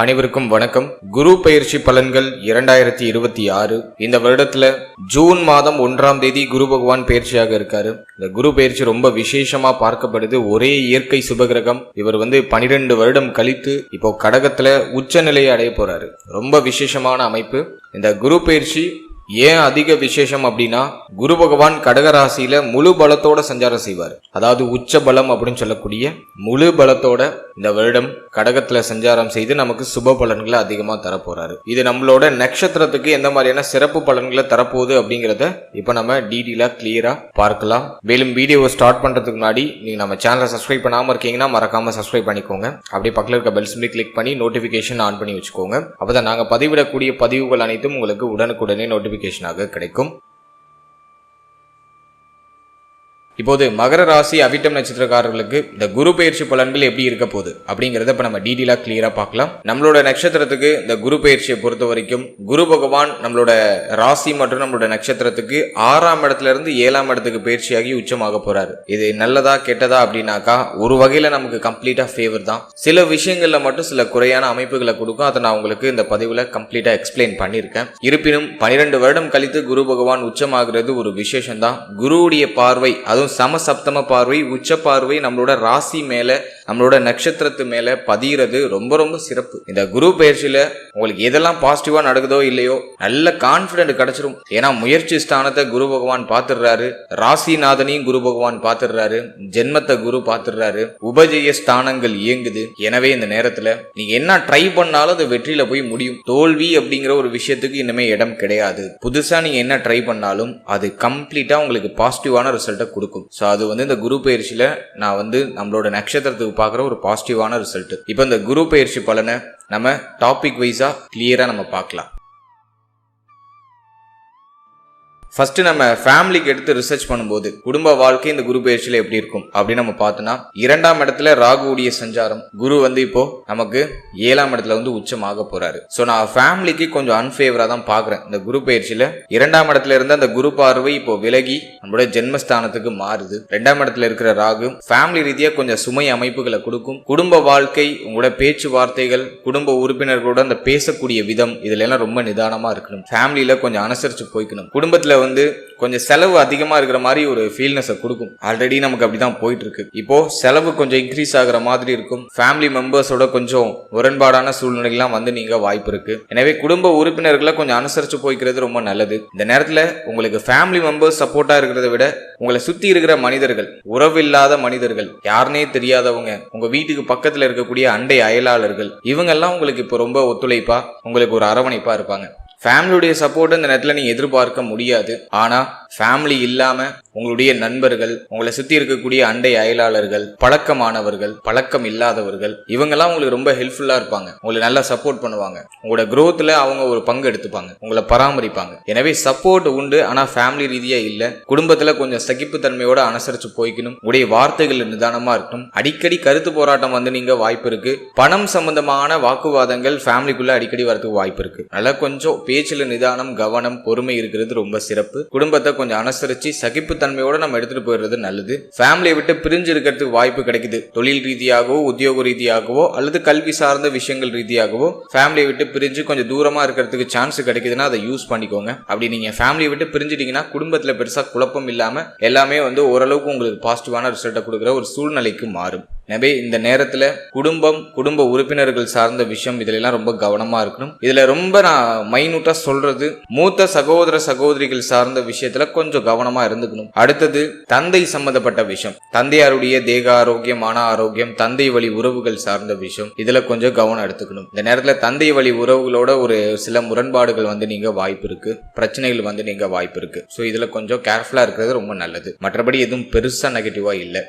அனைவருக்கும் வணக்கம். குரு பெயர்ச்சி பலன்கள் 2026. இந்த வருடத்துல ஜூன் மாதம் 1ஆம் தேதி குரு பகவான் பெயர்ச்சியாக இருக்காரு. இந்த குரு பெயர்ச்சி ரொம்ப விசேஷமா பார்க்கப்படுது. ஒரே இயற்கை சுபகிரகம். இவர் 12 வருடம் கழித்து இப்போ கடகத்துல உச்ச நிலையை அடைய போறாரு. ரொம்ப விசேஷமான அமைப்பு. இந்த குரு பெயர்ச்சி ஏன் அதிக விசேஷம் அப்படின்னா, குரு பகவான் கடகராசியில முழு பலத்தோட சஞ்சாரம் செய்வார். அதாவது உச்ச பலம் அப்படின்னு சொல்லக்கூடிய முழு பலத்தோட இந்த வருடம் கடகத்துல சஞ்சாரம் செய்து நமக்கு சுப பலன்களை அதிகமா தரப்போறாரு. இது நம்மளோட நட்சத்திரத்துக்கு எந்த மாதிரியான சிறப்பு பலன்களை தரப்போகுது அப்படிங்கறத இப்ப நம்ம டீடெயிலா கிளியரா பார்க்கலாம். மேலும் வீடியோவை ஸ்டார்ட் பண்றதுக்கு முன்னாடி நீங்க நம்ம சேனலை சப்ஸ்கிரைப் பண்ணாம இருக்கீங்கன்னா மறக்காம சப்ஸ்கிரைப் பண்ணிக்கோங்க. அப்படியே பக்கத்துல இருக்க பெல் சிம்பலை கிளிக் பண்ணி நோட்டிபிகேஷன் ஆன் பண்ணி வச்சுக்கோங்க. அப்பதான் நாங்க பதிவிடக்கூடிய பதிவுகள் அனைத்தும் உங்களுக்கு உடனுக்குடனே நோட்டிபிகேஷனாக கிடைக்கும். இப்போது மகர ராசி அவிட்டம் நட்சத்திரக்காரர்களுக்கு இந்த குரு பெயர்ச்சி பலன்கள் எப்படி இருக்க போகுது அப்படிங்கறத இப்ப நம்ம டீடெயிலா கிளியரா பார்க்கலாம். நம்மளோட நட்சத்திரத்துக்கு இந்த குரு பெயர்ச்சியை பொறுத்த வரைக்கும் குரு பகவான் நம்மளோட ராசி மற்றும் நம்மளோட நட்சத்திரத்துக்கு 6ஆம் இடத்துல இருந்து 7ஆம் இடத்துக்கு பயிற்சியாகி உச்சமாக போறாரு. இது நல்லதா கெட்டதா அப்படின்னாக்கா ஒரு வகையில நமக்கு கம்ப்ளீட்டா ஃபேவர் தான். சில விஷயங்கள்ல மட்டும் சில குறையான அமைப்புகளை கொடுக்கும். அதை நான் உங்களுக்கு இந்த பதிவுல கம்ப்ளீட்டா எக்ஸ்பிளைன் பண்ணியிருக்கேன். இருப்பினும் 12 வருடம் கழித்து குரு பகவான் உச்சமாகிறது ஒரு விசேஷம் தான். குருவுடைய பார்வை, அதுவும் சமசப்தம பார்வை, உச்ச பார்வை நம்மளோட ராசி மேல நம்மளோட நட்சத்திரத்து மேல பதிகிறது ரொம்ப ரொம்ப சிறப்பு. இந்த குரு பயிற்சியில உங்களுக்கு எதெல்லாம் பாசிட்டிவா நடக்குதோ இல்லையோ நல்ல கான்பிடன்ட் கிடைச்சிரும். ஏன்னா முயற்சி ஸ்தானத்தை குரு பகவான் பாத்துடுறாரு, ராசிநாதனையும் குரு பகவான் பாத்துடுறாரு, ஜென்மத்தை குரு பாத்துடுறாரு, உபஜய ஸ்தானங்கள் இயங்குது. எனவே இந்த நேரத்துல நீங்க என்ன ட்ரை பண்ணாலும் அது வெற்றியில போய் முடியும். தோல்வி அப்படிங்கிற ஒரு விஷயத்துக்கு இனிமே இடம் கிடையாது. புதுசா நீங்க என்ன ட்ரை பண்ணாலும் அது கம்ப்ளீட்டா உங்களுக்கு பாசிட்டிவான ரிசல்ட்டை கொடுக்கும். சோ அது இந்த குரு பயிற்சியில நான் நம்மளோட நட்சத்திரத்துக்கு பார்க்குற ஒரு பாசிட்டிவான ரிசல்ட். இப்போ இந்த குரு பயிற்சி பலனை நம்ம டாபிக் வைஸா கிளியரா நம்ம பார்க்கலாம். ஃபர்ஸ்ட் நம்ம ஃபேமிலிக்கு எடுத்து ரிசர்ச் பண்ணும்போது குடும்ப வாழ்க்கை இந்த குரு பயிற்சியில எப்படி இருக்கும் அப்படின்னு நம்ம பார்த்தோம்னா, 2ஆம் இடத்துல ராகுவுடைய சஞ்சாரம். குரு இப்போ நமக்கு 7ஆம் இடத்துல உச்சமாக போறாரு. சோ நான் ஃபேமிலிக்கு கொஞ்சம் அன்ஃபேவரா தான் பாக்குறேன். இந்த குரு பயிற்சியில 2ஆம் இடத்துல இருந்து அந்த குரு பார்வை இப்போ விலகி நம்மளோட ஜென்மஸ்தானத்துக்கு மாறுது. 2ஆம் இடத்துல இருக்கிற ராகு ஃபேமிலி ரீதியா கொஞ்சம் சுமை அமைப்புகளை கொடுக்கும். குடும்ப வாழ்க்கை, உங்களோட பேச்சுவார்த்தைகள், குடும்ப உறுப்பினர்களோட அந்த பேசக்கூடிய விதம், இதுல எல்லாம் ரொம்ப நிதானமா இருக்கணும். ஃபேமிலியில கொஞ்சம் அனுசரிச்சு போய்க்கணும். குடும்பத்துல கொஞ்சம் செலவு அதிகமா இருக்கிற மாதிரி ஒரு ஃபீல்னஸ் கொடுக்கும். ஆல்ரெடி நமக்கு அப்படிதான் போயிட்டு இருக்கு. இப்போ செலவு கொஞ்சம் இன்க்ரீஸ் ஆகுற மாதிரி இருக்கும். ஃபேமிலி மெம்பர்ஸோட கொஞ்சம் முரண்பாடான சூழ்நிலைகள்லாம் நீங்க வாய்ப்பு இருக்கு. எனவே குடும்ப உறுப்பினர்களை கொஞ்சம் அனுசரிச்சு போய்க்கிறது ரொம்ப நல்லது. இந்த நேரத்துல உங்களுக்கு ஃபேமிலி மெம்பர்ஸ் சப்போர்ட்டா இருக்கிறத விட உங்களை சுத்தி இருக்கிற மனிதர்கள், உறவில்லாத மனிதர்கள், யாருனே தெரியாதவங்க, உங்க வீட்டுக்கு பக்கத்துல இருக்கக்கூடிய அண்டை அயலாளர்கள், இவங்க எல்லாம் உங்களுக்கு இப்போ ரொம்ப ஒத்துழைப்பா, உங்களுக்கு ஒரு அரவணைப்பா இருப்பாங்க. ஃபேமிலியுடைய சப்போர்ட் இந்த நேரத்தில் நீங்க எதிர்பார்க்க முடியாது. ஆனா ஃபேமிலி இல்லாம உங்களுடைய நண்பர்கள், உங்களை சுத்தி இருக்கக்கூடிய அண்டை அயலாளர்கள், பழக்கமானவர்கள், பழக்கம் இல்லாதவர்கள், இவங்கெல்லாம் உங்களுக்கு ரொம்ப ஹெல்ப்ஃபுல்லா இருப்பாங்க. உங்களுக்கு நல்லா சப்போர்ட் பண்ணுவாங்க. உங்களோட growthல அவங்க ஒரு பங்கு எடுத்துப்பாங்க, உங்களை பராமரிப்பாங்க. எனவே சப்போர்ட் உண்டு. ஆனா ஃபேமிலி ரீதியா இல்ல. குடும்பத்துல கொஞ்சம் சகிப்பு தன்மையோட அனுசரிச்சு போய்க்கணும். உங்களுடைய வார்த்தைகள் நிதானமா இருக்கணும். அடிக்கடி கருத்து போராட்டம் நீங்க வாய்ப்பு இருக்கு. பணம் சம்பந்தமான வாக்குவாதங்கள் ஃபேமிலிக்குள்ள அடிக்கடி வரதுக்கு வாய்ப்பு இருக்கு. நல்லா கொஞ்சம் பேச்சுல நிதானம், கவனம், பொறுமை இருக்கிறது ரொம்ப சிறப்பு. குடும்பத்தை கொஞ்சம் அனுசரிச்சு சகிப்பு தன்மையோட நம்ம எடுத்துட்டு போயிடுறது நல்லது. ஃபேமிலியை விட்டு பிரிஞ்சு இருக்கிறதுக்கு வாய்ப்பு கிடைக்குது. தொழில் ரீதியாகவோ, உத்தியோக ரீதியாகவோ, அல்லது கல்வி சார்ந்த விஷயங்கள் ரீதியாகவோ ஃபேமிலியை விட்டு பிரிஞ்சு கொஞ்சம் தூரமா இருக்கிறதுக்கு சான்ஸ் கிடைக்குதுன்னா அதை யூஸ் பண்ணிக்கோங்க. அப்படி நீங்க ஃபேமிலியை விட்டு பிரிஞ்சிட்டீங்கன்னா குடும்பத்துல பெருசா குழப்பம் இல்லாம எல்லாமே ஓரளவுக்கு உங்களுக்கு பாசிட்டிவான ரிசல்ட்டை கொடுக்குற ஒரு சூழ்நிலைக்கு மாறும். எனவே இந்த நேரத்துல குடும்ப உறுப்பினர்கள் சார்ந்த விஷயம் இதுல ரொம்ப கவனமா இருக்கணும். இதுல ரொம்ப நான் மைனூட்டா சொல்றது, மூத்த சகோதர சகோதரிகள் சார்ந்த விஷயத்துல கொஞ்சம் கவனமா இருந்துக்கணும். அடுத்தது தந்தை சம்பந்தப்பட்ட விஷயம், தந்தையாருடைய தேக ஆரோக்கியம், மன ஆரோக்கியம், தந்தை வழி உறவுகள் சார்ந்த விஷயம், இதுல கொஞ்சம் கவனம் எடுத்துக்கணும். இந்த நேரத்துல தந்தை வழி உறவுகளோட ஒரு சில முரண்பாடுகள் நீங்க வாய்ப்பு இருக்கு, பிரச்சனைகள் நீங்க வாய்ப்பு இருக்கு. சோ இதுல கொஞ்சம் கேர்ஃபுல்லா இருக்கிறது ரொம்ப நல்லது. மற்றபடி எதுவும் பெருசா நெகட்டிவா இல்லை.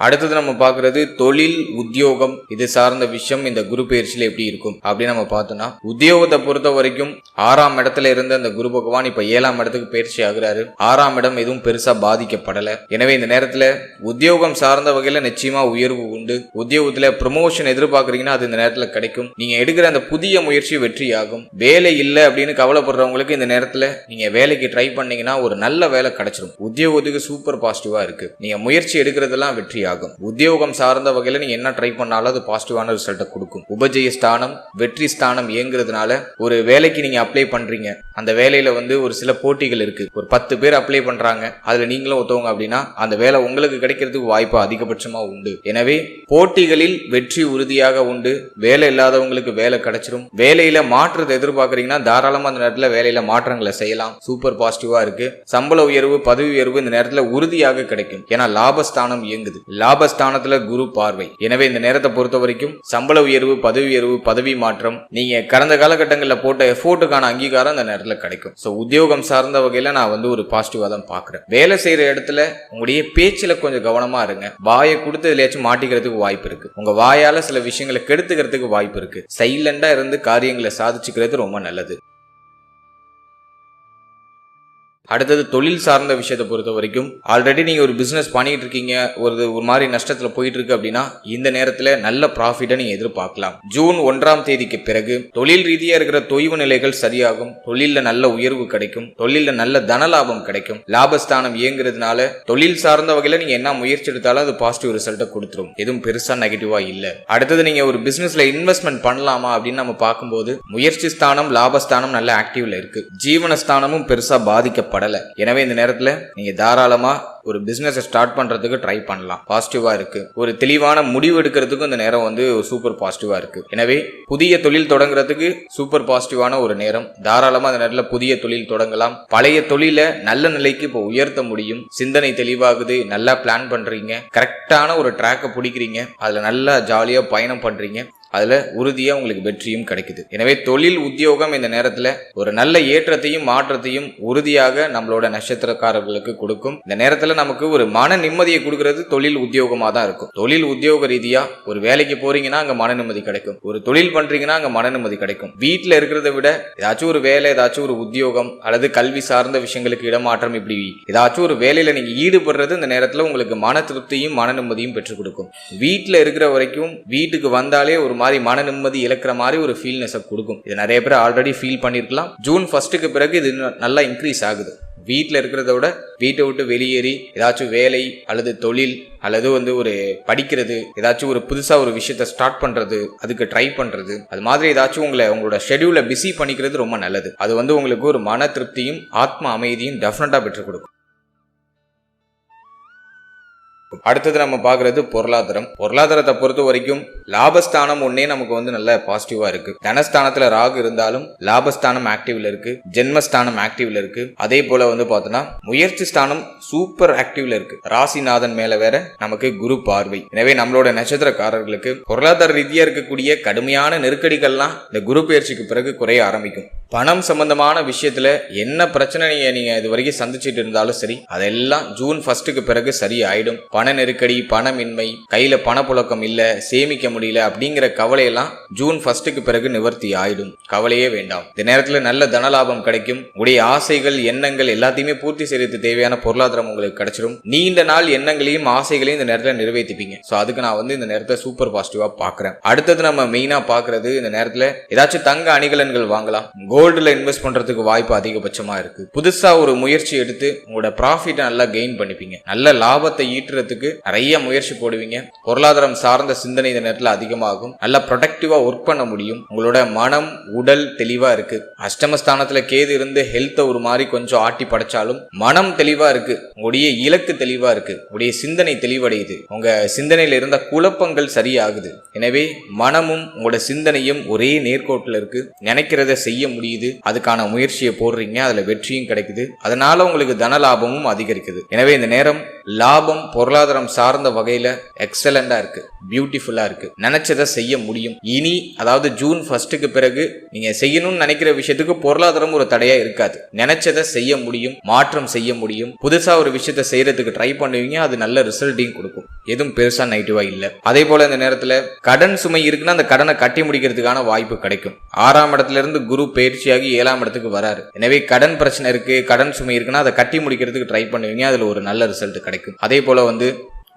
அடுத்தது நம்ம பார்க்கறது தொழில், உத்தியோகம், இது சார்ந்த விஷயம் இந்த குரு பயிற்சியில எப்படி இருக்கும் அப்படின்னு நம்ம பார்த்தோம்னா, உத்தியோகத்தை பொறுத்த வரைக்கும் 6ஆம் இடத்துல இருந்த அந்த குரு பகவான் இப்ப 7ஆம் இடத்துக்கு பயிற்சி ஆகுறாரு. 6ஆம் இடம் எதுவும் பெருசா பாதிக்கப்படல. எனவே இந்த நேரத்துல உத்தியோகம் சார்ந்த வகையில நிச்சயமா உயர்வு உண்டு. உத்தியோகத்துல ப்ரமோஷன் எதிர்பார்க்கறீங்கன்னா அது இந்த நேரத்துல கிடைக்கும். நீங்க எடுக்கிற அந்த புதிய முயற்சி வெற்றியாகும். வேலை இல்லை அப்படின்னு கவலைப்படுறவங்களுக்கு இந்த நேரத்துல நீங்க வேலைக்கு ட்ரை பண்ணீங்கன்னா ஒரு நல்ல வேலை கிடைச்சிடும். உத்தியோகத்துக்கு சூப்பர் பாசிட்டிவா இருக்கு. நீங்க முயற்சி எடுக்கிறதெல்லாம் வெற்றியா ஆகும். உத்தியோகம் சார்ந்த வகையில நீங்க என்ன ட்ரை பண்ணாலும் அது பாசிட்டிவான ரிசல்ட்டை கொடுக்கும். உபஜய ஸ்தானம் வெற்றி ஸ்தானம் இயங்குறதுனால ஒரு வேலைக்கு நீங்க அப்ளை பண்றீங்க, அந்த வேலையில ஒரு சில போட்டிகள் இருக்கு. ஒரு 10 பேர் அப்ளை பண்றாங்க, அதுல நீங்களும் ஒருத்தவங்க அப்படின்னா அந்த வேலை உங்களுக்கு கிடைக்கிறதுக்கு வாய்ப்பு அதிகபட்சமா உண்டு. எனவே போட்டிகளில் வெற்றி உறுதியாக உண்டு. வேலை இல்லாதவங்களுக்கு வேலை கிடைச்சிரும். வேலையில மாற்றத்தை எதிர்பார்க்கறீங்கன்னா தாராளமா அந்த நேரத்துல வேலையில மாற்றங்களை செய்யலாம். சூப்பர் பாசிட்டிவா இருக்கு. சம்பள உயர்வு பதவி உயர்வு இந்த நேரத்துல உறுதியாக கிடைக்கும். ஏன்னா லாபஸ்தானம் இயங்குது. லாபஸ்தானத்துல குரு பார்வை. எனவே இந்த நேரத்தை பொறுத்த வரைக்கும் சம்பள உயர்வு பதவி மாற்றம், நீங்க கடந்த காலகட்டங்களில் போட்ட எஃபோர்ட்டுக்கான அங்கீகாரம் அந்த நேரத்துல கிடைக்கும். சோ உத்தியோகம் சார்ந்த வகையில நான் ஒரு பாசிட்டிவா தான் பாக்குறேன். வேலை செய்யற இடத்துல உங்களுடைய பேச்சுல கொஞ்சம் கவனமா இருங்க. வாயை கொடுத்து எதுலயாச்சும் மாட்டிக்கிறதுக்கு வாய்ப்பு இருக்கு. உங்க வாயால சில விஷயங்களை கெடுத்துக்கிறதுக்கு வாய்ப்பு இருக்கு. சைலண்டா இருந்து காரியங்களை சாதிச்சுக்கிறது ரொம்ப நல்லது. அடுத்தது தொழில் சார்ந்த விஷயத்தை பொறுத்த வரைக்கும் ஆல்ரெடி நீங்க ஒரு பிசினஸ் பண்ணிட்டு இருக்கீங்க, ஒரு மாதிரி நஷ்டத்துல போயிட்டு இருக்கு அப்படின்னா இந்த நேரத்துல நல்ல ப்ராஃபிட்டை நீங்க எதிர்பார்க்கலாம். ஜூன் 1ஆம் தேதிக்கு பிறகு தொழில் ரீதியா இருக்கிற தொய்வு நிலைகள் சரியாகும். தொழில நல்ல உயர்வு கிடைக்கும். தொழில நல்ல தனலாபம் கிடைக்கும். லாபஸ்தானம் இயங்குறதுனால தொழில் சார்ந்த வகையில நீங்க என்ன முயற்சி எடுத்தாலும் அது பாசிட்டிவ் ரிசல்ட்டை கொடுத்துரும். எதுவும் பெருசா நெகட்டிவா இல்ல. அடுத்தது நீங்க ஒரு பிசினஸ்ல இன்வெஸ்ட்மெண்ட் பண்ணலாமா அப்படின்னு நம்ம பார்க்கும்போது முயற்சி ஸ்தானம் லாபஸ்தானம் நல்ல ஆக்டிவ்ல இருக்கு. ஜீவனஸ்தானமும் பெருசா பாதிக்கப்படும். எனவே இந்த நேரத்துல நீங்க தாராளமா ஒரு பிசினஸ் ஸ்டார்ட் பண்றதுக்கு ட்ரை பண்ணலாம். பாசிட்டிவா இருக்கு. ஒரு தெளிவான முடிவு எடுக்கிறதுக்கும் இந்த நேரம் சூப்பர் பாசிட்டிவா இருக்கு. எனவே புதிய தொழில் தொடங்குறதுக்கு சூப்பர் பாசிட்டிவான ஒரு நேரம். தாராளமா அந்த நேரத்துல புதிய தொழில் தொடங்கலாம். பழைய தொழில நல்ல நிலைக்கு இப்போ உயர்த்த முடியும். சிந்தனை தெளிவாகுது. நல்லா பிளான் பண்றீங்க. கரெக்டான ஒரு ட்ராக்கை பிடிக்கிறீங்க. அதுல நல்லா ஜாலியா பயணம் பண்றீங்க. அதுல உறுதியா உங்களுக்கு வெற்றியும் கிடைக்குது. எனவே தொழில் உத்தியோகம் இந்த நேரத்துல ஒரு நல்ல ஏற்றத்தையும் மாற்றத்தையும் உறுதியாக நம்மளோட நட்சத்திரக்காரர்களுக்கு கொடுக்கும். இந்த நேரத்துல நமக்கு ஒரு மன நிம்மதியை கொடுக்கிறது தொழில் உத்தியோகமா தான் இருக்கும். தொழில் உத்தியோக ரீதியா ஒரு வேலைக்கு போறீங்கன்னா அங்க மன நிம்மதி கிடைக்கும். ஒரு தொழில் பண்றீங்கன்னா அங்க மன நிம்மதி கிடைக்கும். வீட்டுல இருக்கிறத விட ஏதாச்சும் ஒரு வேலை, ஏதாச்சும் ஒரு உத்தியோகம் அல்லது கல்வி சார்ந்த விஷயங்களுக்கு இடமாற்றம், இப்படி ஏதாச்சும் ஒரு வேலையில நீங்க ஈடுபடுறது இந்த நேரத்துல உங்களுக்கு மன திருப்தியும் மன நிம்மதியும் பெற்றுக் கொடுக்கும். வீட்டுல இருக்கிற வரைக்கும் வீட்டுக்கு வந்தாலே ஒரு மாதிரி மன நிம்மதி இழக்கிற மாதிரி ஒரு ஃபீல்னஸ் கொடுக்கும். இது நிறைய பேர் ஆல்ரெடி ஃபீல் பண்ணிருக்கலாம். ஜூன் 1க்கு பிறகு இது நல்லா இன்க்ரீஸ் ஆகுது. வீட்டில் இருக்கிறத விட வீட்டை விட்டு வெளியேறி ஏதாச்சும் வேலை அல்லது தொழில் அல்லது ஒரு படிக்கிறது, ஏதாச்சும் ஒரு புதுசா ஒரு விஷயத்த ஸ்டார்ட் பண்றது, அதுக்கு ட்ரை பண்றது, அது மாதிரி ஏதாச்சும் உங்களோட ஷெட்யூலை பிஸி பண்ணிக்கிறது ரொம்ப நல்லது. அது உங்களுக்கு ஒரு மன திருப்தியும் ஆத்ம அமைதியும் டெஃபினட்டா பெற்றுக் கொடுக்கும். அடுத்தது நம்ம பாக்குறது பொருளாதாரம். பொருளாதாரத்தை பொறுத்த வரைக்கும் லாபஸ்தானம் ஒன்னே நமக்கு நல்ல பாசிட்டிவா இருக்கு. தனஸ்தானத்துல ராகு இருந்தாலும் லாபஸ்தானம் ஆக்டிவ்ல இருக்கு. ஜென்மஸ்தானம் ஆக்டிவ்ல இருக்கு. அதே போல பார்த்தோம்னா முயற்சி ஸ்தானம் சூப்பர் ஆக்டிவ்ல இருக்கு. ராசிநாதன் மேல வேற நமக்கு குரு பார்வை. எனவே நம்மளோட நட்சத்திரக்காரர்களுக்கு பொருளாதார ரீதியா இருக்கக்கூடிய கடுமையான நெருக்கடிகள்லாம் இந்த குரு பயிற்சிக்கு பிறகு குறைய ஆரம்பிக்கும். பணம் சம்பந்தமான விஷயத்துல என்ன பிரச்சனை நீங்க இது வரைக்கும் சந்திச்சுட்டு இருந்தாலும் சரி, அதெல்லாம் ஜூன் 1க்கு பிறகு சரி ஆயிடும். பண நெருக்கடி, பணமின்மை, கையில பணப்புழக்கம் இல்ல, சேமிக்க முடியல அப்படிங்கிற கவலையெல்லாம் ஜூன் 1க்கு பிறகு நிவர்த்தி ஆயிடும். கவலையே வேண்டாம். இந்த நேரத்துல நல்ல தனலாபம் கிடைக்கும். உடைய ஆசைகள் எண்ணங்கள் எல்லாத்தையுமே பூர்த்தி செய்யறதுக்கு தேவையான பொருளாதாரம் உங்களுக்கு கிடைச்சிடும். நீண்ட நாள் எண்ணங்களையும் ஆசைகளையும் இந்த நேரத்துல நிறைவேற்றிப்பீங்க. சோ அதுக்கு நான் இந்த நேரத்தை சூப்பர் பாசிட்டிவா பாக்குறேன். அடுத்தது நம்ம மெயினா பாக்குறது இந்த நேரத்துல ஏதாச்சும் தங்க அணிகலன்கள் வாங்கலாம். கோல்டுல இன்வெஸ்ட் பண்றதுக்கு வாய்ப்பு அதிகபட்சமா இருக்கு. புதுசா ஒரு முயற்சி எடுத்து உங்களோட ப்ராஃபிட்டை நல்லா கெயின் பண்ணிப்பீங்க. நல்ல லாபத்தை ஈட்டுறதுக்கு நிறைய முயற்சி போடுவீங்க. பொருளாதாரம் சார்ந்த சிந்தனை இந்த நேரத்தில் அதிகமாகும். நல்லா ப்ரொடக்டிவா ஒர்க் பண்ண முடியும். உங்களோட மனம் உடல் தெளிவா இருக்கு. அஷ்டமஸ்தானத்துல கேது இருந்து ஹெல்த்தை ஒரு மாதிரி கொஞ்சம் ஆட்டி படைச்சாலும் மனம் தெளிவா இருக்கு. உங்களுடைய இலக்கு தெளிவா இருக்கு. உங்களுடைய சிந்தனை தெளிவடையுது. உங்க சிந்தனையில இருந்த குழப்பங்கள் சரியாகுது. எனவே மனமும் உங்களோட சிந்தனையும் ஒரே நேர்கோட்டில் இருக்கு. நினைக்கிறத செய்ய முடியுது. அதுக்கான முயற்சியை போடுறீங்க. அதுல வெற்றியும் கிடைக்குது. அதனால உங்களுக்கு தன லாபமும் அதிகரிக்குது. எனவே இந்த நேரம் லாபம் பொருளாதாரம் சார்ந்த வகையில எக்ஸலண்டா இருக்கு. பியூட்டிஃபுல்லா இருக்கு. நினைச்சதை செய்ய முடியும். இனி அதாவது ஜூன் 1க்கு பிறகு நீங்க செய்யணும்னு நினைக்கிற விஷயத்துக்கு பொருளாதாரம் ஒரு தடையா இருக்காது. நினைச்சதை செய்ய முடியும். மாற்றம் செய்ய முடியும். புதுசா ஒரு விஷயத்தை செய்யறதுக்கு ட்ரை பண்ணுவீங்க. அது நல்ல ரிசல்ட்டையும் கொடுக்கும். எதுவும் பெருசா நெகட்டிவா இல்ல. அதே போல இந்த நேரத்துல கடன் சுமை இருக்குன்னா அந்த கடனை கட்டி முடிக்கிறதுக்கான வாய்ப்பு கிடைக்கும். 6ஆம் இடத்துல இருந்து குரு பயிற்சியாகி 7ஆம் இடத்துக்கு வராரு. எனவே கடன் பிரச்சனை இருக்கு, கடன் சுமை இருக்குன்னா அதை கட்டி முடிக்கிறதுக்கு ட்ரை பண்ணுவீங்க. அதுல ஒரு நல்ல ரிசல்ட் கிடைக்கும். அதே போல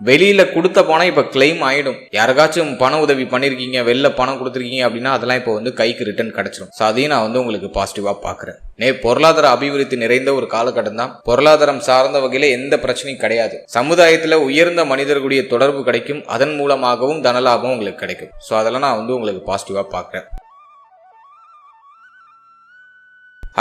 வெளியில கொடுத்த பணம் இப்ப கிளைம் ஆயிடும். யாருக்காச்சும் பண உதவி பண்ணிருக்கீங்க, வெளில பணம் கொடுத்துருக்கீங்க அப்படின்னா அதெல்லாம் இப்போ வந்து கைக்கு ரிட்டர்ன் கிடைச்சிடும். ஸோ அதையும் நான் வந்து உங்களுக்கு பாசிட்டிவா பாக்குறேன். பொருளாதார அபிவிருத்தி நிறைந்த ஒரு காலகட்டம் தான். பொருளாதாரம் சார்ந்த வகையில எந்த பிரச்சனையும் கிடையாது. சமுதாயத்துல உயர்ந்த மனிதர்களுடைய தொடர்பு கிடைக்கும், அதன் மூலமாகவும் தனலாபம் உங்களுக்கு கிடைக்கும். ஸோ அதெல்லாம் நான் வந்து உங்களுக்கு பாசிட்டிவா பாக்குறேன்.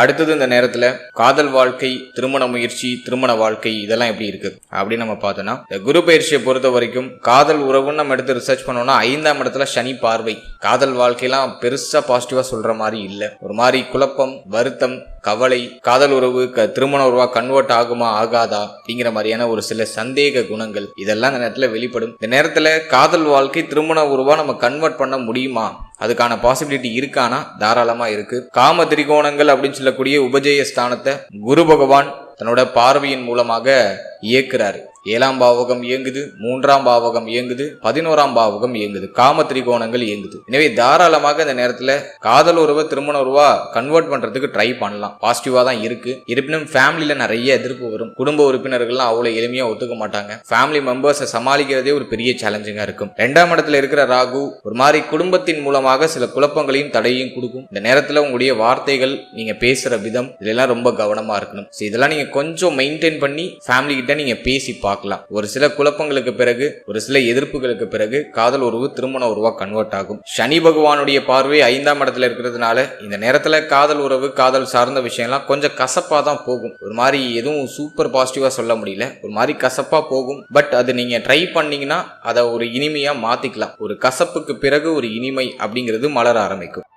அடுத்தது இந்த நேரத்துல காதல் வாழ்க்கை, திருமண முயற்சி, திருமண வாழ்க்கை இதெல்லாம் எப்படி இருக்கு அப்படின்னு நம்ம பார்த்தோம்னா, இந்த குரு பயிற்சியை பொறுத்த வரைக்கும் காதல் உறவுன்னு நம்ம எடுத்து ரிசர்ச் பண்ணோம்னா 5ஆம் இடத்துல சனி பார்வை. காதல் வாழ்க்கையெல்லாம் பெருசா பாசிட்டிவா சொல்ற மாதிரி இல்ல. ஒரு மாதிரி குழப்பம், வருத்தம், கவலை, காதல் உறவு திருமண உறவா கன்வெர்ட் ஆகுமா ஆகாதா அப்படிங்கிற மாதிரியான ஒரு சில சந்தேக குணங்கள் இதெல்லாம் இந்த நேரத்துல வெளிப்படும். இந்த நேரத்துல காதல் வாழ்க்கை திருமண உறவா நம்ம கன்வெர்ட் பண்ண முடியுமா, அதுக்கான பாசிபிலிட்டி இருக்கானா? தாராளமா இருக்கு. காம திரிகோணங்கள் அப்படின்னு சொல்லக்கூடிய உபஜய ஸ்தானத்தை குரு பகவான் தன்னோட பார்வையின் மூலமாக இயக்குறாரு. 7ஆம் பாவகம் இயங்குது, 3ஆம் பாவகம் இயங்குது, 11ஆம் பாவகம் இயங்குது, காம திரிகோணங்கள் இயங்குது. எனவே தாராளமாக இந்த நேரத்துல காதல் உறவை திருமண உறவா கன்வெர்ட் பண்றதுக்கு ட்ரை பண்ணலாம். பாசிட்டிவா தான் இருக்கு. இருப்பினும் ஃபேமிலியில நிறைய எதிர்ப்பு வரும். குடும்ப உறுப்பினர்கள்லாம் அவ்வளவு எளிமையா ஒத்துக்க மாட்டாங்க. ஃபேமிலி மெம்பர்ஸை சமாளிக்கிறதே ஒரு பெரிய சேலஞ்சிங்கா இருக்கும். 2ஆம் இடத்துல இருக்கிற ராகு ஒரு மாதிரி குடும்பத்தின் மூலமாக சில குழப்பங்களையும் தடையும் கொடுக்கும். இந்த நேரத்துல உங்களுடைய வார்த்தைகள், நீங்க பேசுற விதம் இதெல்லாம் ரொம்ப கவனமா இருக்கணும். இதெல்லாம் நீங்க கொஞ்சம் மெயின்டைன் பண்ணி ஃபேமிலி கிட்ட நீங்க பேசி பார்க்கலாம். ஒரு சில குழப்பங்களுக்கு பிறகு, ஒரு சில எதிர்ப்புகளுக்கு பிறகு காதல் உறவு திருமண உறவா கன்வெர்ட் ஆகும். சனி பகவானுடைய பார்வை 5ஆம் இடத்துல இருக்கிறதுனால இந்த நேரத்துல காதல் உறவு, காதல் சார்ந்த விஷயம்லாம் கொஞ்சம் கசப்பா தான் போகும். ஒரு மாதிரி எதுவும் சூப்பர் பாசிட்டிவா சொல்ல முடியல, ஒரு மாதிரி கசப்பா போகும். பட் அது நீங்க ட்ரை பண்ணீங்கன்னா அதை ஒரு இனிமையா மாத்திக்கலாம். ஒரு கசப்புக்கு பிறகு ஒரு இனிமை அப்படிங்கிறது மலர ஆரம்பிக்கும்.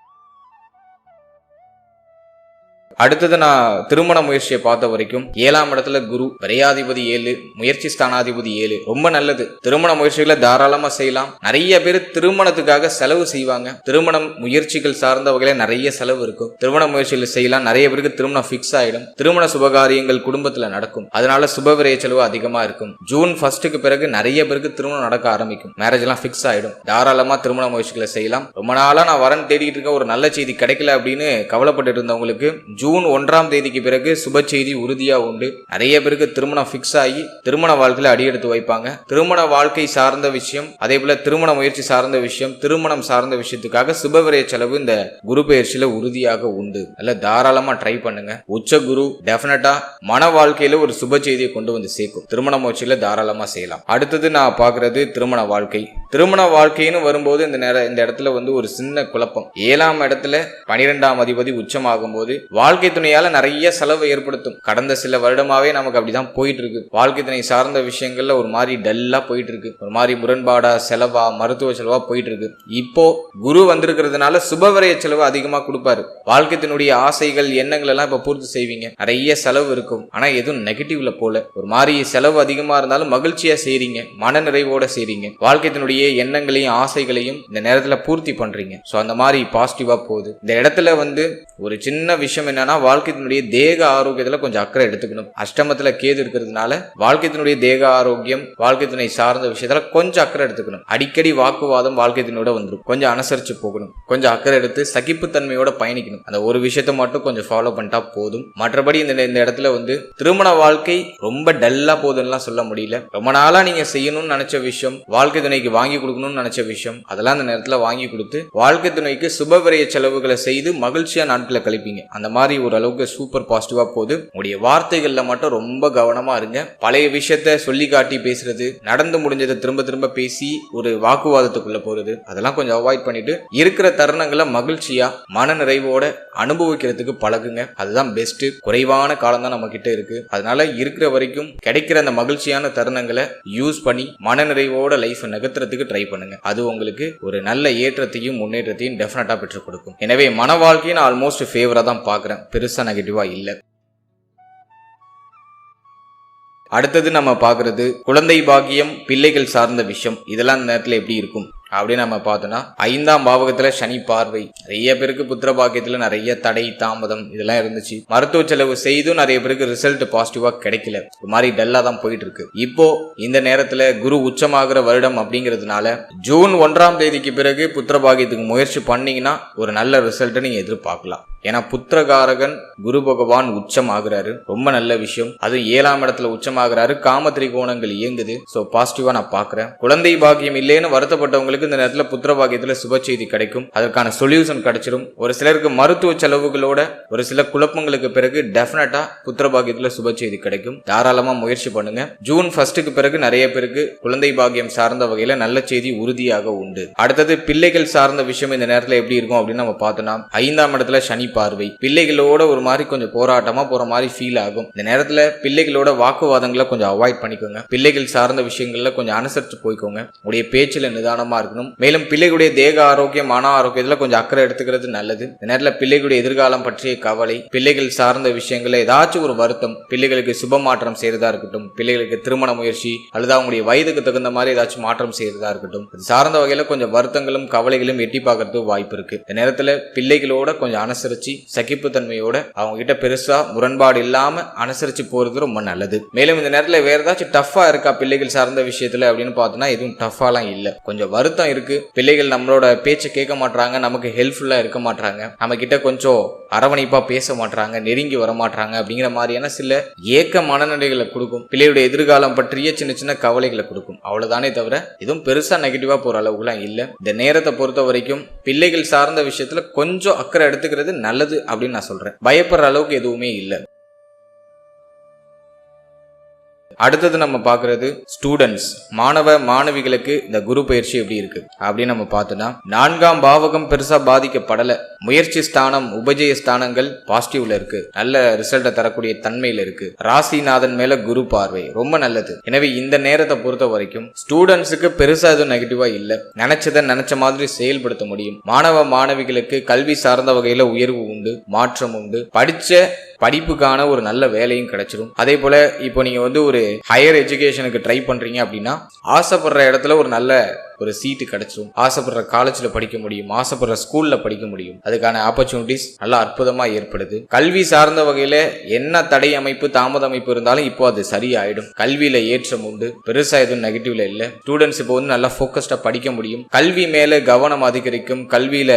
அடுத்தது நான் திருமண முயற்சியை பார்த்த வரைக்கும் 7ஆம் இடத்துல குரு, விரையாதிபதி 7, முயற்சி ஸ்தானாதிபதி 7, ரொம்ப நல்லது. திருமண முயற்சிகளை தாராளமா செய்யலாம். நிறைய பேர் திருமணத்துக்காக செலவு செய்வாங்க. திருமணம் முயற்சிகள் சார்ந்த வகையில நிறைய செலவு இருக்கும். திருமண முயற்சிகள் செய்யலாம். நிறைய பேருக்கு திருமணம் பிக்ஸ் ஆயிடும். திருமண சுபகாரியங்கள் குடும்பத்துல நடக்கும். அதனால சுபவிரய செலவு அதிகமா இருக்கும். ஜூன் 1 பிறகு நிறைய பேருக்கு திருமணம் நடக்க ஆரம்பிக்கும். மேரேஜ் எல்லாம் பிக்ஸ் ஆயிடும். தாராளமா திருமண முயற்சிகளை செய்யலாம். ரொம்ப நாளா நான் வரன் தேடிட்டு இருக்க, ஒரு நல்ல செய்தி கிடைக்கல அப்படின்னு கவலைப்பட்டு இருந்தவங்களுக்கு ஜூன் 1ஆம் தேதிக்கு பிறகு சுப செய்தி உறுதியா உண்டு. நிறைய பேருக்கு திருமணம் பிக்ஸ் ஆகி திருமண வாழ்க்கையில அடியெடுத்து வைப்பாங்க. திருமண வாழ்க்கை சார்ந்த விஷயம், அதே போல திருமண முயற்சி சார்ந்த விஷயம், திருமணம் சார்ந்த விஷயத்துக்காக சுபவிரய செலவு இந்த குரு பயிற்சியில உறுதியாக உண்டு. அல்ல தாராளமா ட்ரை பண்ணுங்க. உச்ச குரு டெஃபினட்டா மன வாழ்க்கையில ஒரு சுப செய்தியை கொண்டு வந்து சேர்க்கும். திருமண முயற்சியில தாராளமா செய்யலாம். அடுத்தது நான் பாக்குறது திருமண வாழ்க்கை. திருமண வாழ்க்கைன்னு வரும்போது இந்த இடத்துல வந்து ஒரு சின்ன குழப்பம். 7ஆம் இடத்துல 12ஆம் அதிபதி உச்சமாகும் போது வாழ்க்கை துணையால நிறைய செலவு ஏற்படுத்தும். கடந்த சில வருடமாவே நமக்கு அப்படிதான் போயிட்டு இருக்கு. வாழ்க்கை துணை சார்ந்த விஷயங்கள்ல ஒரு மாதிரி டல்லா போயிட்டு இருக்கு. ஒரு மாதிரி முரண்பாடா, செலவா, மருத்துவ செலவா போயிட்டு இருக்கு. இப்போ குரு வந்திருக்கிறதுனால சுபவிரய செலவு அதிகமா கொடுப்பாரு. வாழ்க்கை துணையுடைய ஆசைகள், எண்ணங்கள் எல்லாம் இப்ப பூர்த்தி செய்வீங்க. நிறைய செலவு இருக்கும். ஆனா எதுவும் நெகட்டிவ்ல போல. ஒரு மாதிரி செலவு அதிகமா இருந்தாலும் மகிழ்ச்சியா செய்றீங்க, மன நிறைவோட செய்றீங்க. வாழ்க்கை துணையுடைய எண்ணங்களையும் ஆசைகளையும் இந்த நேரத்துல பூர்த்தி பண்றீங்க. சோ அந்த மாதிரி பாசிட்டிவா போகுது. இந்த இடத்துல வந்து ஒரு சின்ன விஷயம் என்னன்னா, வாழ்க்கையினுடைய தேக ஆரோக்கியத்துல கொஞ்சம் அக்கறை எடுத்துக்கணும். அஷ்டமத்துல கேது இருக்கிறதுனால வாழ்க்கையினுடைய தேக ஆரோக்கியம், வாழ்க்கை துணை சார்ந்த விஷயத்துல கொஞ்சம் அக்கறை எடுத்துக்கணும். அடிக்கடி வாக்குவாதம் வாழ்க்கை துணையோட வந்துடும். கொஞ்சம் அனுசரிச்சு போகணும். கொஞ்சம் அக்கறை எடுத்து சகிப்புத்தன்மையோட பயணிக்கணும். அந்த ஒரு விஷயத்த மட்டும் கொஞ்சம் ஃபாலோ பண்ணிட்டா போதும். மற்றபடி இந்த இடத்துல வந்து திருமண வாழ்க்கை ரொம்ப டல்லா போகுதுன்னு சொல்ல முடியல. ரொம்ப நாளா நீங்க செய்யணும்னு நினைச்ச விஷயம், வாழ்க்கை துணைக்கு வாங்கி கொடுக்கணும்னு நினைச்ச விஷயம், அதெல்லாம் அந்த நேரத்துல வாங்கி கொடுத்து வாழ்க்கை துணைக்கு சுபவிரய செலவுகளை செய்து மகிழ்ச்சியா நாட்களை கழிப்பீங்க. அந்த மாதிரி ஒரு அளவுக்கு சூப்பர் பாசிட்டிவா போகுது. உங்களுடைய வார்த்தைகள்ல மட்டும் ரொம்ப கவனமா இருங்க. பழைய விஷயத்த சொல்லி காட்டி பேசுறது, நடந்து முடிஞ்சதை திரும்ப திரும்ப பேசி ஒரு வாக்குவாதத்துக்குள்ள போறது, அதெல்லாம் கொஞ்சம் அவாய்ட் பண்ணிட்டு இருக்கிற தருணங்களை மகிழ்ச்சியா மன நிறைவோட அனுபவிக்கிறதுக்கு பழகுங்க. அதுதான் பெஸ்ட். குறைவான காலம் தான் நம்ம கிட்ட இருக்கு. அதனால இருக்கிற வரைக்கும் கிடைக்கிற அந்த மகிழ்ச்சியான தருணங்களை யூஸ் பண்ணி மன நிறைவோட லைஃப் நகர்த்துறதுக்கு ட்ரை பண்ணுங்க. அது உங்களுக்கு ஒரு நல்ல ஏற்றத்தையும் முன்னேற்றத்தையும் டெஃபினட்டா பெற்றுக் கொடுக்கும். எனவே மன வாழ்க்கையை நான் ஆல்மோஸ்ட் ஃபேவரா தான் பாக்குறேன். பெருசா நெகட்டிவா இல்ல. அடுத்தது நம்ம பாக்குறது குழந்தை பாக்கியம், பிள்ளைகள் சார்ந்த விஷயம். இதெல்லாம் இந்த நேரத்துல எப்படி இருக்கும் அப்படின்னு நம்ம பார்த்தோம்னா, 5ஆம் பாவகத்துல சனி பார்வை. நிறைய பேருக்கு புத்திர பாக்கியத்துல நிறைய தடை, தாமதம் இதெல்லாம் இருந்துச்சு. மருத்துவ செலவு செய்தும் நிறைய பேருக்கு ரிசல்ட் பாசிட்டிவா கிடைக்கல. ஒரு மாதிரி டல்லா தான் போயிட்டு இருக்கு. இப்போ இந்த நேரத்துல குரு உச்சமாகிற வருடம் அப்படிங்கிறதுனால ஜூன் 1ஆம் தேதிக்கு பிறகு புத்திர பாக்கியத்துக்கு முயற்சி பண்ணீங்கன்னா ஒரு நல்ல ரிசல்ட்டை நீங்க எதிர்பார்க்கலாம். ஏன்னா புத்திரகாரகன் குரு பகவான் உச்சம் ஆகுறாரு, ரொம்ப நல்ல விஷயம். அதுவும் 7ஆம் இடத்துல உச்சம் ஆகுறாரு, காம திரிகோணங்கள் இயங்குது. சோ பாசிட்டிவா நான் பாக்குறேன். குழந்தை பாக்கியம் இல்லைன்னு வருத்தப்பட்டவங்களுக்கு இந்த நேரத்துல புத்திர பாக்கியத்துல சுப செய்தி கிடைக்கும், அதற்கான சொல்யூஷன் கிடைச்சிடும். ஒரு சிலருக்கு மருத்துவ செலவுகளோட ஒரு சில குழப்பங்களுக்கு பிறகு டெஃபினட்டா புத்திர பாக்கியத்துல சுப செய்தி கிடைக்கும். தாராளமா முயற்சி பண்ணுங்க. ஜூன் 1 பிறகு நிறைய பேருக்கு குழந்தை பாக்கியம் சார்ந்த வகையில நல்ல செய்தி உறுதியாக உண்டு. அடுத்தது பிள்ளைகள் சார்ந்த விஷயம் இந்த நேரத்துல எப்படி இருக்கும் அப்படின்னு நம்ம பார்த்தோம்னா 5ஆம் இடத்துல சனி பார்வை, பிள்ளைகளோட ஒரு மாதிரி கொஞ்சம் போராட்டமா போற மாதிரி ஃபீல் ஆகும். இந்த நேரத்துல பிள்ளைகளோட வாக்குவாதங்களை கொஞ்சம் அவாய்ட் பண்ணிக்கோங்க. பிள்ளைகள் சார்ந்த விஷயங்கள்ல கொஞ்சம் அனுசரிச்சு போய்க்கோங்க. உடைய பேச்சுல நிதானமா இருக்கணும். மேலும் பிள்ளைகளுடைய தேக ஆரோக்கியம், மன ஆரோக்கியத்துல கொஞ்சம் அக்கறை எடுத்துக்கிறது நல்லது. இந்த நேரத்துல பிள்ளைகளுடைய எதிர்காலம் பற்றிய கவலை, பிள்ளைகள் சார்ந்த விஷயங்கள்ல ஏதாச்சும் ஒரு வருத்தம், பிள்ளைகளுக்கு சுப மாற்றம் செய்யறதா இருக்கட்டும், பிள்ளைகளுக்கு திருமண முயற்சி அல்லது அவங்களுடைய வயதுக்கு தகுந்த மாதிரி ஏதாச்சும் மாற்றம் செய்யறதா இருக்கட்டும், அது சார்ந்த வகையில கொஞ்சம் வருத்தங்களும் கவலைகளும் எட்டி பார்க்கறதுக்கு வாய்ப்பு இருக்கு. இந்த நேரத்துல பிள்ளைகளோட கொஞ்சம் அனுசரிச்சு சகிப்பு தன்மையோட அவங்க கிட்ட பெருசா முரண்பாடு இல்லாம அனுசரிச்சு போறது ரொம்ப நல்லது. மேலும் இந்த நேரத்துல வேற ஏதாச்சும் டஃபா இருக்கா பிள்ளைகள் சார்ந்த விஷயத்துல அப்படின்னு பார்த்தோம்னா எதுவும் டஃபாலாம் இல்ல. கொஞ்சம் வருத்தம் இருக்கு. பிள்ளைகள் நம்மளோட பேச்சை கேட்க மாட்டாங்க, நமக்கு ஹெல்ப்ஃபுல்லா இருக்க மாட்டாங்க, நம்ம கிட்ட கொஞ்சம் அரவணைப்பா பேச மாட்டாங்க, நெருங்கி வர மாட்டாங்க அப்படிங்கிற மாதிரியான சில ஏக்க மனநிலைகளை கொடுக்கும். பிள்ளையுடைய எதிர்காலம் பற்றிய சின்ன சின்ன கவலைகளை கொடுக்கும். அவ்வளவுதானே தவிர எதுவும் பெருசா நெகட்டிவா போற அளவுக்குலாம் இல்ல. இந்த நேரத்தை பொறுத்த வரைக்கும் பிள்ளைகள் சார்ந்த விஷயத்துல கொஞ்சம் அக்கறை எடுத்துக்கிறது நல்லது அப்படின்னு நான் சொல்றேன். பயப்படுற அளவுக்கு எதுவுமே இல்லை. அடுத்தது நம்ம பார்க்கறது ஸ்டூடெண்ட்ஸ், மாணவ மாணவிகளுக்கு இந்த குரு பயிற்சி எப்படி இருக்கு அப்படின்னு நம்ம பார்த்தோம்னா 4ஆம் பாவகம் பெருசா பாதிக்கப்படல. முயற்சி ஸ்தானம், உபஜய ஸ்தானங்கள் பாசிட்டிவ்ல இருக்கு, நல்ல ரிசல்ட்டை தரக்கூடிய தன்மையில இருக்கு. ராசிநாதன் மேல குரு பார்வை ரொம்ப நல்லது. எனவே இந்த நேரத்தை பொறுத்த வரைக்கும் ஸ்டூடெண்ட்ஸுக்கு பெருசா எதுவும் நெகட்டிவா இல்ல. நினைச்சதை நினைச்ச மாதிரி செயல்படுத்த முடியும். மாணவ மாணவிகளுக்கு கல்வி சார்ந்த வகையில உயர்வு உண்டு, மாற்றம் உண்டு. படிப்புக்கான ஒரு நல்ல வேலையும் கிடைச்சிடும். அதே போல இப்போ நீங்க ஒரு ஹையர் எஜுகேஷனுக்கு ட்ரை பண்றீங்க அப்படின்னா ஆசைப்படுற இடத்துல ஒரு நல்ல ஒரு சீட்டு கிடைச்சிடும். ஆசைப்படுற காலேஜ்ல படிக்க முடியும், ஆசைப்படுற ஸ்கூல்ல படிக்க முடியும். அதுக்கான ஆப்பர்ச்சுனிட்டிஸ் நல்லா அற்புதமா ஏற்படுது. கல்வி சார்ந்த வகையில என்ன தடை அமைப்பு, தாமத அமைப்பு இருந்தாலும் இப்போ அது சரியாயிடும். கல்வியில ஏற்றம் உண்டு, பெருசா எதுவும் நெகட்டிவ்ல இல்ல. ஸ்டூடெண்ட்ஸ் இப்போ நல்லா ஃபோக்கஸ்டா படிக்க முடியும். கல்வி மேல கவனம் அதிகரிக்கும், கல்வியில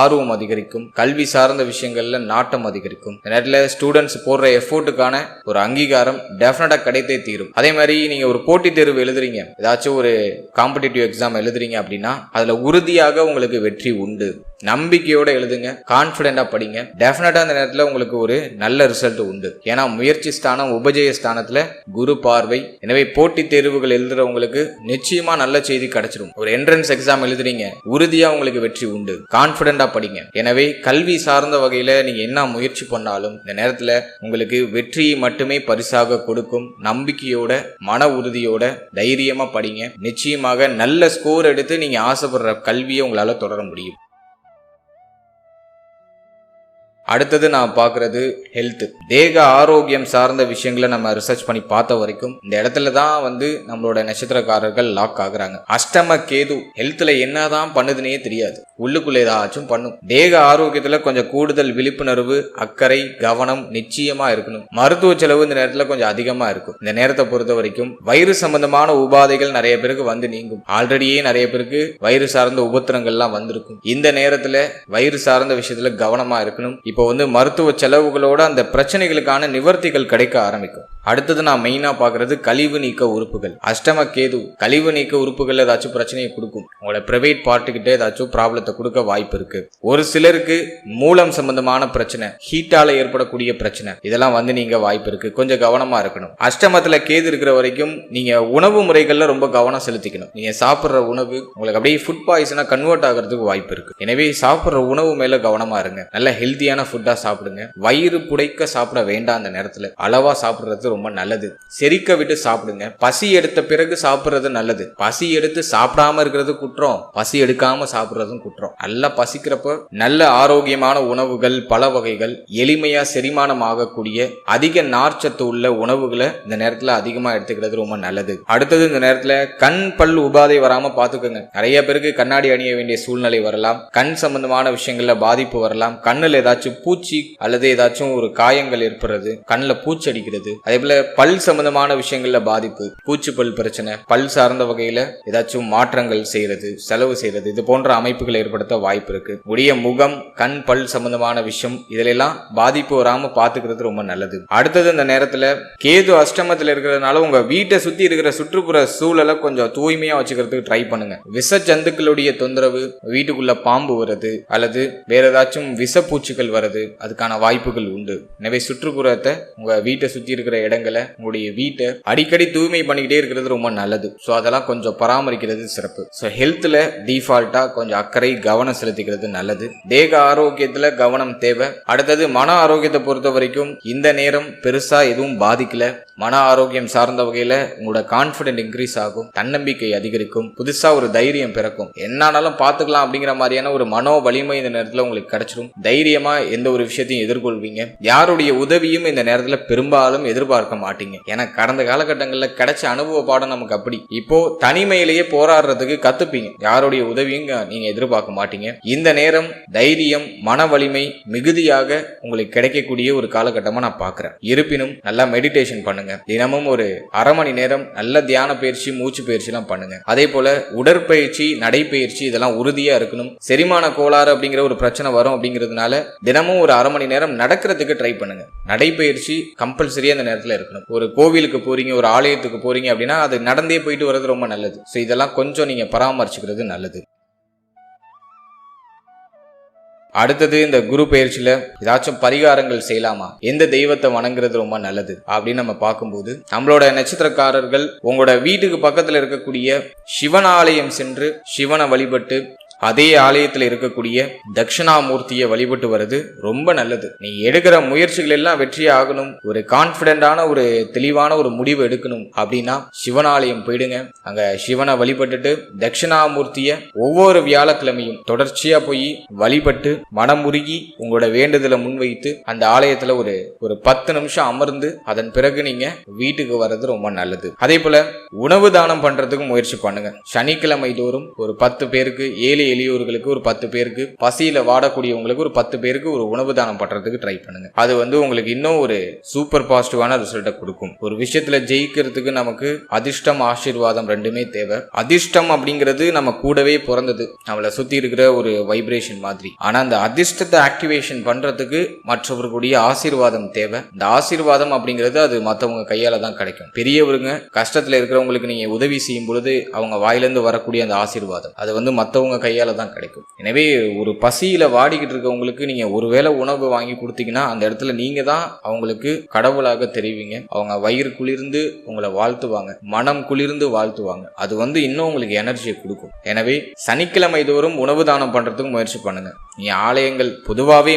ஆர்வம் அதிகரிக்கும், கல்வி சார்ந்த விஷயங்கள்ல நாட்டம் அதிகரிக்கும். இந்த நேரத்துல ஸ்டூடெண்ட்ஸ் போடுற எஃபோர்ட்டுக்கான ஒரு அங்கீகாரம் டெஃபினட்டா கிடைத்தே தீரும். அதே மாதிரி நீங்க ஒரு போட்டித் தேர்வு எழுதுறீங்க, ஏதாச்சும் ஒரு காம்படிட்டிவ் எக்ஸாம் எழுதுறீங்க அப்படின்னா அதுல உறுதியாக உங்களுக்கு வெற்றி உண்டு. நம்பிக்கையோட எழுதுங்க, கான்பிடென்டா படிங்க. டெஃபினட்டா அந்த நேரத்துல உங்களுக்கு ஒரு நல்ல ரிசல்ட் உண்டு. ஏன்னா முயற்சி ஸ்தானம், உபஜய ஸ்தானத்துல குரு பார்வை. எனவே போட்டித் தேர்வுகள் எழுதுறவங்களுக்கு நிச்சயமா நல்ல செய்தி கிடைச்சிடும். ஒரு என்ட்ரன்ஸ் எக்ஸாம் எழுதுறீங்க, உறுதியா உங்களுக்கு வெற்றி உண்டு. கான்பிடென்டா படிங்க. எனவே கல்வி சார்ந்த வகையில நீங்க என்ன முயற்சி பண்ணாலும் இந்த நேரத்துல உங்களுக்கு வெற்றியை மட்டுமே பரிசாக கொடுக்கும். நம்பிக்கையோட, மன உறுதியோட தைரியமா படிங்க. நிச்சயமாக நல்ல ஸ்கோர் எடுத்து நீங்க ஆசைப்படுற கல்வியை உங்களால தொடர முடியும். அடுத்தது நான் பார்க்கறது ஹெல்த், தேக ஆரோக்கியம் சார்ந்த விஷயங்களை நம்ம ரிசர்ச் பண்ணி பார்த்த வரைக்கும் இந்த இடத்துல தான் நம்மளோட நட்சத்திரக்காரர்கள் லாக் ஆகுறாங்க. அஷ்டம கேது ஹெல்த்ல என்னதான் பண்ணுதுன்னே தெரியாது, உள்ளுக்குள்ள ஏதாச்சும் பண்ணும். தேக ஆரோக்கியத்துல கொஞ்சம் கூடுதல் விழிப்புணர்வு, அக்கறை, கவனம் நிச்சயமா இருக்கணும். மருத்துவ செலவு இந்த நேரத்துல கொஞ்சம் அதிகமா இருக்கும். இந்த நேரத்தை பொறுத்த வரைக்கும் வயிறு சம்பந்தமான உபாதைகள் நிறைய பேருக்கு நீங்கும். ஆல்ரெடியே நிறைய பேருக்கு வயிறு சார்ந்த உபத்திரங்கள்லாம் வந்திருக்கும். இந்த நேரத்துல வயிறு சார்ந்த விஷயத்துல கவனமா இருக்கணும். இப்போ மருத்துவ செலவுகளோட அந்த பிரச்சனைகளுக்கான நிவர்த்திகள் கிடைக்க ஆரம்பிக்கும். அடுத்தது நான் மெயினா பாக்குறது கழிவு நீக்க உறுப்புகள். அஷ்டம கேது கழிவு நீக்க உறுப்புகள் ஏதாச்சும் பிரச்சனையை கொடுக்கும். உங்களோட பிரைவேட் பார்ட்டுக்கிட்ட ஏதாச்சும் ப்ராப்ளத்தை கொடுக்க வாய்ப்பு இருக்கு. ஒரு சிலருக்கு மூலம் சம்பந்தமான பிரச்சனை, ஹீட்டால ஏற்படக்கூடிய பிரச்சனை, இதெல்லாம் நீங்க வாய்ப்பு இருக்கு. கொஞ்சம் கவனமா இருக்கணும். அஷ்டமத்துல கேது இருக்கிற வரைக்கும் நீங்க உணவு முறைகள்ல ரொம்ப கவனம் செலுத்திக்கணும். நீங்க சாப்பிடுற உணவு உங்களுக்கு அப்படியே ஃபுட் பாய்சனா கன்வெர்ட் ஆகிறதுக்கு வாய்ப்பு இருக்கு. எனவே சாப்பிடுற உணவு மேல கவனமா இருங்க. நல்ல ஹெல்த்தியான ஃபுட்டா சாப்பிடுங்க. வயிறு புடைக்க சாப்பிட வேண்டாம். அந்த நேரத்துல அளவா சாப்பிடுறது ரொம்ப நல்லது. செரிக்க விட்டு சாப்பிடுங்க. பசி எடுத்த பிறகு சாப்பிடுறது நல்லது. பசி எடுத்து சாப்பிடாம இருக்கிறது குற்றம், பசி எடுக்காம சாப்பிடுறதும் குற்றம். நல்லா பசிக்கிறப்ப நல்ல ஆரோக்கியமான உணவுகள், பல வகைகள், எளிமையா செரிமானம் ஆகக்கூடிய அதிக நார்ச்சத்து உள்ள உணவுகளை இந்த நேரத்துல அதிகமா எடுத்துக்கிறது ரொம்ப நல்லது. அடுத்தது இந்த நேரத்துல கண் பல் உபாதை வராம பாத்துக்கோங்க. நிறைய பேருக்கு கண்ணாடி அணிய வேண்டிய சூழ்நிலை வரலாம். கண் சம்பந்தமான விஷயங்கள்ல பாதிப்பு வரலாம். கண்ணுல ஏதாச்சும் பூச்சி அல்லது ஏதாச்சும் ஒரு காயங்கள் ஏற்படுறது, கண்ணுல பூச்சி அடிக்கிறது, அதே போல போல பல் சம்பந்தமான விஷயங்கள்ல பாதிப்பு, பூச்சிப்பல் பிரச்சனை, பல் சார்ந்த வகையில ஏதாச்சும் மாற்றங்கள் செய்யறது, செலவு செய்யறது, இது போன்ற அமைப்புகள் ஏற்படுத்த வாய்ப்பு இருக்கு. உடைய முகம், கண், பல் சம்பந்தமான விஷயம் இதுல பாதிப்பு வராம பாத்துக்கிறது ரொம்ப நல்லது. அடுத்தது இந்த நேரத்துல கேது அஷ்டமத்துல இருக்கிறதுனால உங்க வீட்டை சுத்தி இருக்கிற சுற்றுப்புற சூழலை கொஞ்சம் தூய்மையா வச்சுக்கிறதுக்கு ட்ரை பண்ணுங்க. விஷ ஜந்துக்களுடைய தொந்தரவு, வீட்டுக்குள்ள பாம்பு வருது அல்லது வேற ஏதாச்சும் விஷப்பூச்சிகள் வருது, அதுக்கான வாய்ப்புகள் உண்டு. எனவே சுற்றுப்புறத்தை, உங்க வீட்டை சுத்தி இருக்கிற இடங்களை, உங்களுடைய வீட்டை அடிக்கடி தூய்மை பண்ணிக்கிட்டே இருக்கிறது ரொம்ப நல்லது. ஸோ அதெல்லாம் கொஞ்சம் பராமரிக்கிறது சிறப்பு. ஸோ ஹெல்த்ல டிஃபால்ட்டா கொஞ்சம் அக்கறை, கவனம் செலுத்திக்கிறது நல்லது. தேக ஆரோக்கியத்துல கவனம் தேவை. அடுத்தது மன ஆரோக்கியத்தை பொறுத்த வரைக்கும் இந்த நேரம் பெருசா எதுவும் பாதிக்கல. மன ஆரோக்கியம் சார்ந்த வகையில உங்களோட கான்பிடன்ட் இன்க்ரீஸ் ஆகும், தன்னம்பிக்கை அதிகரிக்கும், புதுசா ஒரு தைரியம் பிறக்கும். என்னாலும் பாத்துக்கலாம் அப்படிங்கிற மாதிரியான ஒரு மனோ வலிமை இந்த நேரத்துல உங்களுக்கு கிடைச்சிடும். தைரியமா எந்த ஒரு விஷயத்தையும் எதிர்கொள்வீங்க. யாருடைய உதவியும் இந்த நேரத்துல பெரும்பாலும் எதிர்பார்க்க மாட்டீங்க. ஏன்னா கடந்த காலகட்டங்களில் கிடைச்ச அனுபவ பாடம் நமக்கு அப்படி. இப்போ தனிமையிலேயே போராடுறதுக்கு கத்துப்பீங்க. யாருடைய உதவியும் நீங்க எதிர்பார்க்க மாட்டீங்க. இந்த நேரம் தைரியம், மன வலிமை மிகுதியாக உங்களுக்கு கிடைக்கக்கூடிய ஒரு காலகட்டமா நான் பாக்குறேன். இருப்பினும் நல்லா மெடிடேஷன் பண்ணுங்க. தினமும் ஒரு அரை மணி நேரம் நல்ல தியான பயிற்சி, மூச்சு பயிற்சி எல்லாம் பண்ணுங்க. அதே போல உடற்பயிற்சி, நடைப்பயிற்சி இதெல்லாம் உறுதியா இருக்கணும். செரிமான கோளாறு அப்படிங்கிற ஒரு பிரச்சனை வரும் அப்படிங்கிறதுனால தினமும் ஒரு அரை மணி நேரம் நடக்கிறதுக்கு ட்ரை பண்ணுங்க. நடைப்பயிற்சி கம்பல்சரியா அந்த நேரத்தில் இருக்கணும். ஒரு கோவிலுக்கு போறீங்க, ஒரு ஆலயத்துக்கு போறீங்க அப்படின்னா அது நடந்தே போயிட்டு வர்றது ரொம்ப நல்லது. ஸோ இதெல்லாம் கொஞ்சம் நீங்க பராமரிச்சுக்கிறது நல்லது. அடுத்தது இந்த குரு பயிற்சியில ஏதாச்சும் பரிகாரங்கள் செய்யலாமா, எந்த தெய்வத்தை வணங்குறது ரொம்ப நல்லது அப்படின்னு நம்ம பார்க்கும்போது, நம்மளோட நட்சத்திரக்காரர்கள் உங்களோட வீட்டுக்கு பக்கத்துல இருக்கக்கூடிய சிவன் ஆலயம் சென்று சிவனை வழிபட்டு அதே ஆலயத்தில் இருக்கக்கூடிய தட்சிணாமூர்த்தியை வழிபட்டு வருது ரொம்ப நல்லது. நீ எடுக்கிற முயற்சிகள் எல்லாம் வெற்றி ஆகணும், ஒரு கான்பிடண்டான ஒரு தெளிவான ஒரு முடிவு எடுக்கணும் அப்படின்னா சிவனாலயம் போயிடுங்க. அங்க சிவனை வழிபட்டுட்டு தட்சிணாமூர்த்திய ஒவ்வொரு வியாழக்கிழமையும் தொடர்ச்சியா போய் வழிபட்டு மனமுருகி உங்களோட வேண்டுதலை முன்வைத்து அந்த ஆலயத்துல ஒரு 10 நிமிஷம் அமர்ந்து அதன் பிறகு நீங்க வீட்டுக்கு வர்றது ரொம்ப நல்லது. அதே போல உணவு தானம் பண்றதுக்கு முயற்சி பண்ணுங்க. சனிக்கிழமை தோறும் ஒரு 10 பேருக்கு, 7 எளியோர்களுக்கு, ஒரு 10 பேருக்கு, பசியில வாடக்கூடியவங்களுக்கு ஒரு 10 பேருக்கு ஒரு உணவு தானம் பண்றதுக்கு ட்ரை பண்ணுங்க. அது உங்களுக்கு இன்னும் ஒரு சூப்பர் பாசிட்டிவான ரிசல்ட்டை கொடுக்கும். ஒரு விஷயத்துல ஜெயிக்கிறதுக்கு நமக்கு அதிர்ஷ்டம், ஆசீர்வாதம் ரெண்டுமே தேவை. அதிர்ஷ்டம் அப்படிங்கிறது நம்ம கூடவே பிறந்தது, நம்மளை சுத்தி இருக்கிற ஒரு வைப்ரேஷன் மாதிரி. ஆனா அந்த அதிர்ஷ்டத்தை ஆக்டிவேஷன் பண்றதுக்கு மற்றவர்களுடைய ஆசீர்வாதம் தேவை. இந்த ஆசீர்வாதம் அப்படிங்கிறது அது மற்றவங்க கையால தான் கிடைக்கும். பெரியவருங்க கஷ்டத்துல இருக்கிறவங்களுக்கு நீங்க உதவி செய்யும் பொழுது அவங்க வாயிலிருந்து வரக்கூடிய அந்த ஆசீர்வாதம் அது மற்றவங்க கையால தான் கிடைக்கும். எனவே ஒரு பசியில வாடிக்கிட்டு இருக்கவங்களுக்கு நீங்க ஒருவேளை உணவு வாங்கி கொடுத்தீங்கன்னா அந்த இடத்துல நீங்க தான் அவங்களுக்கு கடவுளாக தெரிவிங்க. அவங்க வயிறு குளிர்ந்து உங்களை வாழ்த்துவாங்க, மனம் குளிர்ந்து வாழ்த்துவாங்க. அது இன்னும் உங்களுக்கு எனர்ஜியை கொடுக்கும். எனவே சனிக்கிழமை தோறும் உணவு தானம் பண்றதுக்கு முயற்சி பண்ணுங்க. நீ ஆலயங்கள் பொதுவாகவே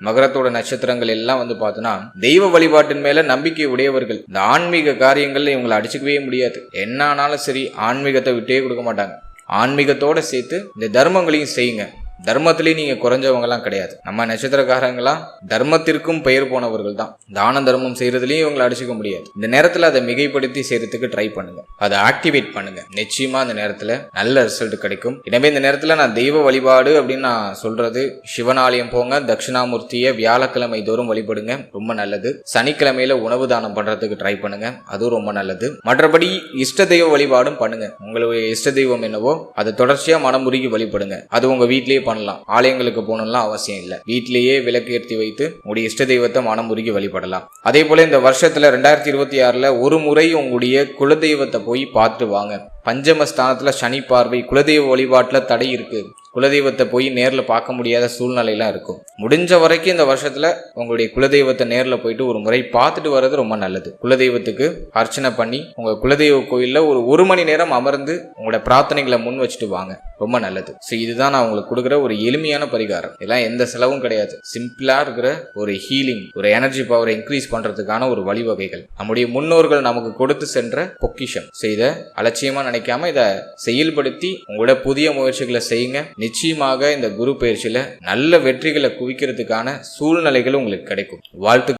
மகரத்தோட நட்சத்திரங்கள் எல்லாம் பார்த்தோன்னா தெய்வ வழிபாட்டின் மேல நம்பிக்கை உடையவர்கள். இந்த ஆன்மீக காரியங்கள்ல இவங்களை அடிச்சுக்கவே முடியாது. என்ன ஆனாலும் சரி ஆன்மீகத்தை விட்டே கொடுக்க மாட்டாங்க. ஆன்மீகத்தோட சேர்த்து இந்த தர்மங்களையும் செய்யுங்க. தர்மத்திலேயே நீங்க குறைஞ்சவங்கலாம் கிடையாது. நம்ம நட்சத்திரக்காரங்களாம் தர்மத்திற்கும் பெயர் போனவர்கள் தான். தான தர்மம் செய்யறதுலயும் இவங்களை அடிச்சுக்க முடியாது. இந்த நேரத்துல அதை மிகைப்படுத்தி செய்யறதுக்கு ட்ரை பண்ணுங்க, அதை ஆக்டிவேட் பண்ணுங்க. நிச்சயமா இந்த நேரத்துல நல்ல ரிசல்ட் கிடைக்கும். எனவே இந்த நேரத்துல நான் தெய்வ வழிபாடு அப்படின்னு நான் சொல்றது, சிவனாலயம் போங்க, தட்சிணாமூர்த்தியை வியாழக்கிழமை தோறும் வழிபடுங்க, ரொம்ப நல்லது. சனிக்கிழமையில உணவு தானம் பண்றதுக்கு ட்ரை பண்ணுங்க, அதுவும் ரொம்ப நல்லது. மற்றபடி இஷ்ட தெய்வ வழிபாடும் பண்ணுங்க. உங்களுடைய இஷ்ட தெய்வம் என்னவோ அதை தொடர்ச்சியா மனமுருகி வழிபடுங்க. அது உங்க வீட்டிலேயே பண்ணலாம். ஆலயங்களுக்கு போகணும்லாம் அவசியம் இல்லை. வீட்டிலேயே விளக்கு ஏற்றி வைத்து உங்களுடைய இஷ்ட தெய்வத்தை மனமுருகி வழிபடலாம். அதே போல இந்த வருஷத்துல 2026 ஒரு முறை உங்களுடைய குலதெய்வத்தை போய் பார்த்து வாங்க. பஞ்சமஸ்தானத்துல சனி பார்வை, குலதெய்வ வழிபாட்டுல தடை இருக்கு, குலதெய்வத்தை போய் நேர்ல பார்க்க முடியாத சூழ்நிலையெல்லாம் இருக்கும். முடிஞ்ச வரைக்கும் இந்த வருஷத்துல உங்களுடைய குலதெய்வத்தை நேர்ல போயிட்டு ஒரு முறை பார்த்துட்டு வர்றது ரொம்ப நல்லது. குலதெய்வத்துக்கு அர்ச்சனை பண்ணி உங்க குலதெய்வ கோயில்ல ஒரு மணி நேரம் அமர்ந்து உங்களோட பிரார்த்தனைகளை முன் வச்சுட்டு வாங்க, ரொம்ப நல்லது. ஸோ இதுதான் நான் உங்களுக்கு கொடுக்குற ஒரு எளிமையான பரிகாரம். இதெல்லாம் எந்த செலவும் கிடையாது. சிம்பிளா இருக்கிற ஒரு ஹீலிங், ஒரு எனர்ஜி பவரை இன்க்ரீஸ் பண்றதுக்கான ஒரு வழிவகைகள் நம்முடைய முன்னோர்கள் நமக்கு கொடுத்து சென்ற பொக்கிஷம். ஸோ இதை அலட்சியமா நினைக்காம இதை செயல்படுத்தி உங்களோட புதிய முயற்சிகளை செய்யுங்க. நிச்சயமாக இந்த குரு பயிற்சியில நல்ல வெற்றிகளை குவிக்கிறதுக்கான சூழ்நிலைகள் உங்களுக்கு கிடைக்கும். வாழ்த்து.